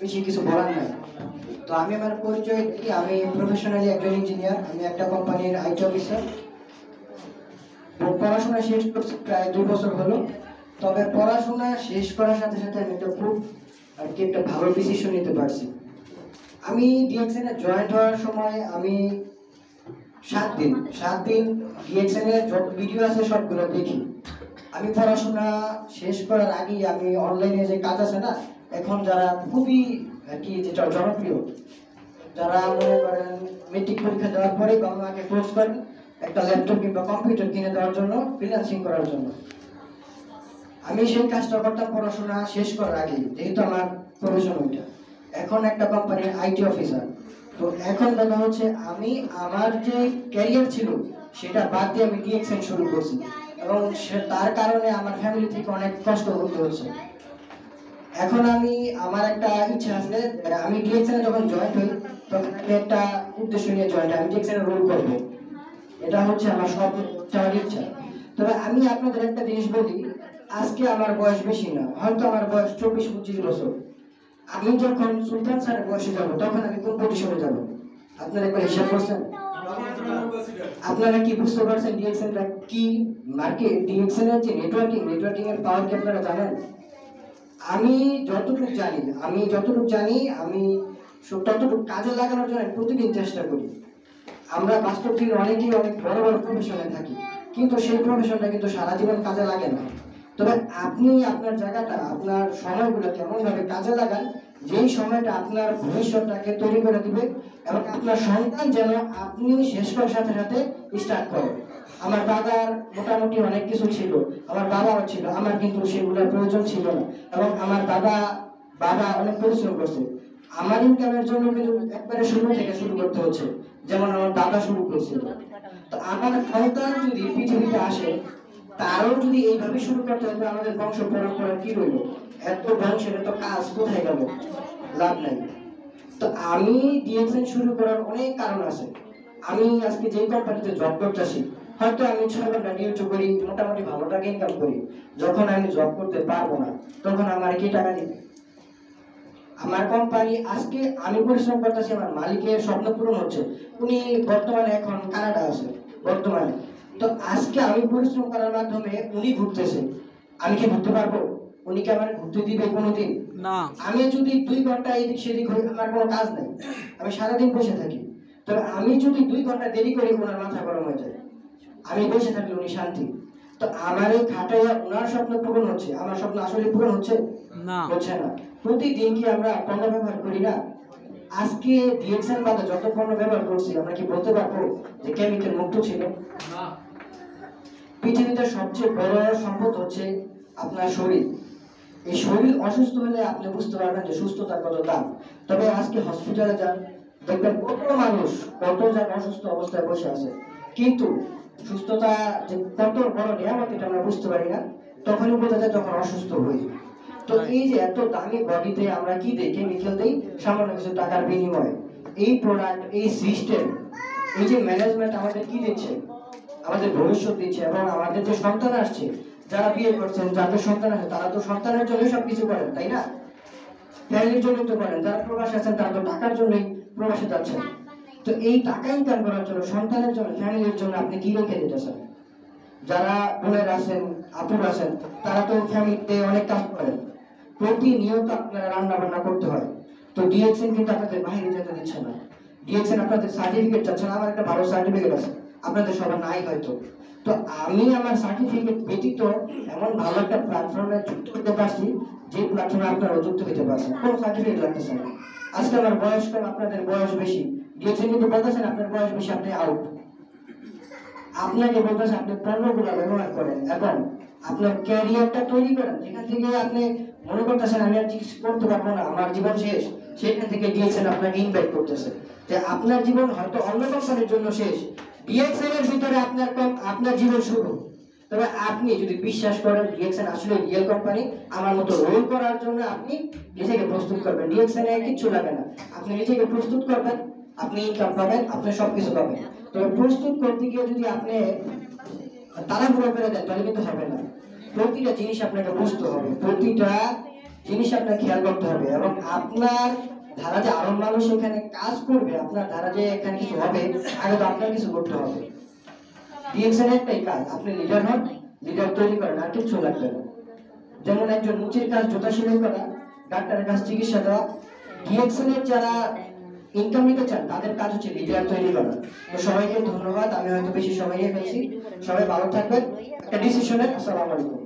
বেশি কিছু বলার নাই। তো আমি আমার পরিচয় দিই, আমি প্রফেশনালি একজন ইঞ্জিনিয়ার, আমি একটা কোম্পানির আইটি অফিসার। পড়াশোনা শেষ করছি প্রায় 2 বছর হলো। তবে পড়াশোনা শেষ করার সাথে সাথে আমি একটা খুব আর কি একটা ভালো ডিসিশন নিতে পারছি। আমি ডিএক্সএন এ জয়েন্ট হওয়ার সময় আমি 7 দিন ডিএক্সএন এর যত ভিডিও আছে সবগুলো দেখি। আমি পড়াশোনা শেষ করার আগেই আমি অনলাইনে যে কাজ আছে না, এখন যারা খুবই আর কি যেটা জনপ্রিয়, যারা মনে করেন মেট্রিক পরীক্ষা দেওয়ার পরে বাবা মাকে ফোর্স করেন একটা ল্যাপটপ কিংবা কম্পিউটার কিনে দেওয়ার জন্য, ফ্রিল্যান্সিং করার জন্য। আমি সেই কাজটা করতাম পড়াশোনা শেষ করার আগে, যেহেতু আমার প্রফেশন ওইটা। এখন একটা কোম্পানির আইটি অফিসার। তো এখন কথা হচ্ছে আমি আমার যে ক্যারিয়ার ছিল সেটা বাদ দিয়ে আমি ডিএক্সএন শুরু করছি, এবং তার কারণে আমার ফ্যামিলি থেকে অনেক কষ্ট করতে হচ্ছে। এখন আমি আমার একটা ইচ্ছা আছে, আমি ডিএক্সএন যখন জয়েন হই তখন আমি একটা উদ্দেশ্য নিয়ে জয়েন হই, আমি ডিএক্সএন রোল করবো। এটা হচ্ছে আমার সব আমার ইচ্ছা। তবে আমি আপনাদের একটা জিনিস বলি, আজকে আমার বয়স বেশি না, হয়তো আমার বয়স 24-25 বছর। আমি যখন সুলতান স্যারের বয়সে যাব তখন আমি কোন পজিশনে যাব? আপনারা একবার হিসাব করছেন? আপনারা কি বুঝতে পারছেন ডিএক্সএন কি মার্কেট? ডিএক্সএন এর যে নেটওয়ার্কিং এর পাওয়ার কি আপনারা জানেন? আমি যতটুকু জানি আমি ততটুকু কাজে লাগানোর জন্য প্রতিদিন চেষ্টা করি। আমরা বাস্তব জীবনে অনেকেই অনেক বড় বড় প্রফেশনে থাকি, কিন্তু সেই প্রফেশনটা কিন্তু সারা জীবন কাজে লাগে না। তবে আপনি আপনার জায়গাটা, আপনার সময়গুলো কেমন ভাবে কাজে লাগান, যেই সময়টা আপনার ভবিষ্যৎটাকে তৈরি করে দিবে, এবং আপনার সন্তান যেন আপনি শেষ করার সাথে সাথে স্টার্ট করে। আমার দাদার মোটামুটি অনেক কিছু ছিল, আমার বাবাও ছিল, আমার কিন্তু সেগুলোর প্রয়োজন ছিল না। এবং আমার বাবা অনেক পরিশ্রম করছে। আমার ইনকামের জন্য কিন্তু একবারে শুরু থেকে শুরু করতে হচ্ছে, যেমন আমার দাদা শুরু করেছিল। তো আমার সন্তান যদি পৃথিবীতে আসে, তারও যদি এইভাবে শুরু করতে হবে, আমাদের বংশ পরম্পরা কি রইল? এত বংশের এত কাজ কোথায় গেল? লাভ নাই। তো আমি ডিএক্সএন শুরু করার অনেক কারণ আছে। আমি আজকে যেই কোম্পানিতে জব করতেছি, হয়তো আমি 6 ঘন্টা ডিউটি করি, মোটামুটি ভালো টাকা ইনকাম করি। যখন আমি জব করতে পারবো না, তখন আমার কি টাকা দিবে? আমার কোম্পানি আজকে আমি পরিশ্রম করতেছি, আমার মালিকের স্বপ্ন পূরণ হচ্ছে। উনি বর্তমানে এখন কানাডা আছে বর্তমানে। তো আজকে আমি পরিশ্রম করার মাধ্যমে উনি ঘুরতেছে, আমি কি ঘুরতে পারবো? উনি কি আমার ঘুরতে দিবে কোনোদিন? না। আমি যদি 2 ঘন্টা এদিক সেদিক হই, আমার কোনো কাজ নাই, আমি সারাদিন বসে থাকি। তবে আমি যদি 2 ঘন্টা দেরি করি, ওনার মাথা গরম হয়ে যায়। আমি বসে থাকলে উনি শান্তি। তো আমার এই খাটাইয়া ওনার স্বপ্ন পূরণ হচ্ছে, আমার স্বপ্ন আসলে পূরণ হচ্ছে না? হচ্ছে না। প্রতিদিন কি আমরা পণ্য ব্যবহার করি না? আজকে ডিএক্সএন বাদে যত পণ্য ব্যবহার করছি, আমরা কি বলতে পারবো যে কেমিক্যাল মুক্ত ছিল? না। পৃথিবীতে সবচেয়ে বড় সম্পদ হচ্ছে আপনার শরীর। এই শরীর অসুস্থ হলে আপনি বুঝতে পারবেন যে সুস্থতার কত দাম। তবে আজকে হসপিটালে যান, দেখবেন কত মানুষ কত জন অসুস্থ অবস্থায় বসে আছে, কিন্তু সুস্থতা যে কত বড় নিয়ামত এটা আমরা বুঝতে পারি না। তখনই বোঝা যায় যখন অসুস্থ হই। তো এই যে এত দামি বডিতে আমরা কি দেই? কেমিক্যাল দেই সামান্য কিছু টাকার বিনিময়ে। এই প্রোডাক্ট, এই সিস্টেম, এই যে ম্যানেজমেন্ট আমাদের কি দিচ্ছে? আমাদের ভবিষ্যৎ দিচ্ছে। এবং আমাদের যে সন্তান আসছে, যারা বিয়ে করছেন, যাদের সন্তান আছে, তারা তো সন্তানের জন্য সবকিছু করেন, তাই না? ফ্যামিলির জন্য তো করেন। যারা প্রবাসে আছেন, তারা তো টাকার জন্যই প্রবাসে যাচ্ছেন। তো এই টাকা ইনকাম করার জন্য, সন্তানের জন্য, ফ্যামিলির জন্য আপনি কি রেখে দিতেছেন? যারা বোনের আছেন, আপুর আছেন, তারা তো ফ্যামিলিতে অনেক কাজ করেন, প্রতিনিয়ত আপনারা রান্না বান্না করতে হয়। তো ডিএক্সএন কিন্তু আপনাদের বাইরে যেতে দিচ্ছে না। ডিএক্সএন আপনাদের সার্টিফিকেট চাচ্ছে না। আমার একটা ভালো সার্টিফিকেট আছে, আপনাদের সবার নাই হয়তো। তো আমি আমার সার্টিফিকেট ব্যতীত এমন ভালো একটা প্ল্যাটফর্মে যুক্ত হতে পারছি, যে প্ল্যাটফর্মে আপনারা যুক্ত হতে পারছেন। কোনো সার্টিফিকেট লাগতেছে না। আজকে আমার বয়স কম, আপনাদের বয়স বেশি। ডিএক্সএন কিন্তু বলতেছেন আপনার বয়স বেশি, আপনি আউট। আপনাকে বলতেছে আপনি পণ্যগুলো ব্যবহার করেন এবং আপনার ক্যারিয়ারটা তৈরি করেন। যেখান থেকে আপনি মনে করতেছেন আমি আর কিছু করতে পারবো না, আমার জীবন শেষ, সেখান থেকে ডিএক্সএন আপনাকে ইনভাইট করতেছে যে আপনার জীবন হয়তো অন্য কোম্পানির জন্য শেষ, ডিএক্সএন এর ভিতরে আপনার জীবন শুরু। তবে আপনি যদি বিশ্বাস করেন ডিএক্সএন আসলে রিয়েল কোম্পানি, আমার মতো রোল করার জন্য আপনি নিজেকে প্রস্তুত করবেন। ডিএক্সএন এ কিচ্ছু লাগে না, আপনি নিজেকে প্রস্তুত করবেন, আপনি ইনকাম পাবেন, আপনি সবকিছু পাবেন। তবে প্রস্তুত করতে গিয়ে যদি আপনি তাড়াহুড়ো করে দেন, তাহলে কিন্তু হবে না। প্রতিটা জিনিস আপনাকে বুঝতে হবে, প্রতিটা জিনিস আপনার খেয়াল করতে হবে, এবং আপনার ধারা যে আরো মানুষ এখানে কাজ করবে, আপনার ধারা যে এখানে কিছু হবে, আগে তো আপনার কিছু করতে হবে। ডিএক্সএন একটাই কাজ, আপনি লিডার হন, লিডার তৈরি করেন, আর কিছু লাগবে না। যেমন একজন মুচির কাজ জুতা সেলাই করা, ডাক্তারের কাজ চিকিৎসা দেওয়া, ডিএক্সএন এর যারা ইনকাম নিতে চান তাদের কাজ হচ্ছে লিডার তৈরি করা। তো সবাইকে ধন্যবাদ, আমি হয়তো বেশি সময় নিয়ে ফেলছি, সবাই ভালো থাকবেন, একটা ডিসিশনে। আসসালামু আলাইকুম।